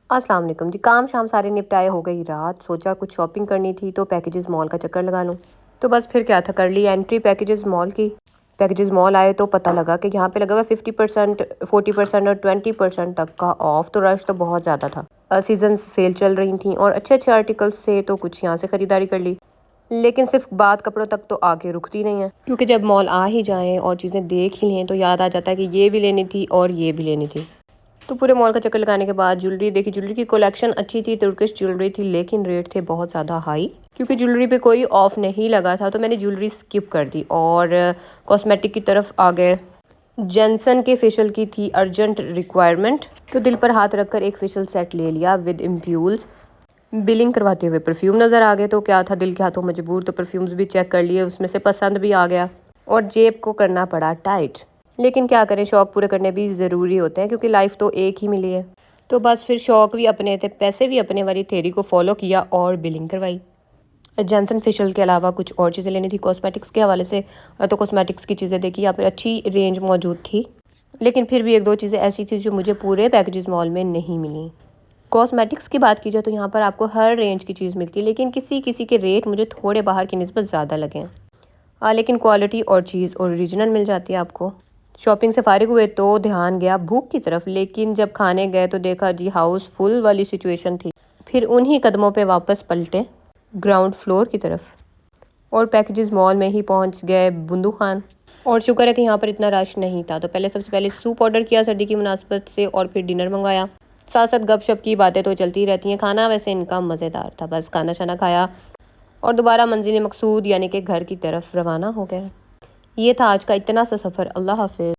अस्सलाम वालेकुम जी। काम शाम सारे निपटाए, हो गई रात। सोचा कुछ शॉपिंग करनी थी तो पैकेजेस मॉल का चक्कर लगा लूँ। तो बस फिर क्या था, कर ली एंट्री पैकेजेस मॉल की। पैकेजेस मॉल आए तो पता लगा कि यहाँ पे लगा हुआ 50%, 40% और 20% तक का ऑफ। तो रश तो बहुत ज़्यादा था। सीजन सेल चल रही थी और अच्छे अच्छे आर्टिकल्स थे, तो कुछ यहाँ से ख़रीदारी कर ली। लेकिन सिर्फ बात कपड़ों तक तो आगे रुकती नहीं है, क्योंकि जब मॉल आ ही जाएं और चीज़ें देख ही लें तो याद आ जाता है कि ये भी लेनी थी और ये भी लेनी थी। तो पूरे मॉल का चक्कर लगाने के बाद ज्वेलरी देखी। ज्वेलरी की कलेक्शन अच्छी थी, तुर्किश ज्वेलरी थी, लेकिन रेट थे बहुत ज़्यादा हाई। क्योंकि ज्वेलरी पे कोई ऑफ नहीं लगा था तो मैंने ज्वेलरी स्किप कर दी और कॉस्मेटिक की तरफ आ गए। जॉनसन के फेशियल की थी अर्जेंट रिक्वायरमेंट, तो दिल पर हाथ रखकर एक फेशियल सेट ले लिया विद इम्प्यूल्स। बिलिंग करवाते हुए परफ्यूम नज़र आ गए, तो क्या था, दिल के हाथों मजबूर। तो परफ्यूम्स भी चेक कर लिए, उसमें से पसंद भी आ गया और जेब को करना पड़ा टाइट। लेकिन क्या करें, शौक पूरे करने भी ज़रूरी होते हैं, क्योंकि लाइफ तो एक ही मिली है। तो बस फिर शौक भी अपने थे, पैसे भी अपने वाली थेरी को फॉलो किया और बिलिंग करवाई। जॉनसन फेशियल के अलावा कुछ और चीज़ें लेनी थी कॉस्मेटिक्स के हवाले से। तो कॉस्मेटिक्स की चीज़ें देखी, यहाँ पर अच्छी रेंज मौजूद थी। लेकिन फिर भी एक दो चीज़ें ऐसी थी जो मुझे पूरे पैकेजेस मॉल में नहीं मिली। कॉस्मेटिक्स की बात की जाए तो यहाँ पर आपको हर रेंज की चीज़ मिलती है, लेकिन किसी किसी के रेट मुझे थोड़े बाहर की निस्बत ज़्यादा लगे हैं। लेकिन क्वालिटी और चीज़ ओरिजिनल मिल जाती है आपको। शॉपिंग से फारिग हुए तो ध्यान गया भूख की तरफ, लेकिन जब खाने गए तो देखा जी हाउस फुल वाली सिचुएशन थी। फिर उन्हीं कदमों पे वापस पलटे ग्राउंड फ्लोर की तरफ और पैकेजेस मॉल में ही पहुंच गए बुंदू खान। और शुक्र है कि यहाँ पर इतना रश नहीं था। तो सबसे पहले सूप ऑर्डर किया सर्दी की मुनासबत से, और फिर डिनर मंगवाया। साथ साथ गपशप की बातें तो चलती रहती हैं। खाना वैसे इनका मज़ेदार था। बस खाना शाना खाया और दोबारा मंजिल मकसूद यानी कि घर की तरफ रवाना हो गए। ये था आज का इतना सा सफ़र। अल्लाह हाफिज़।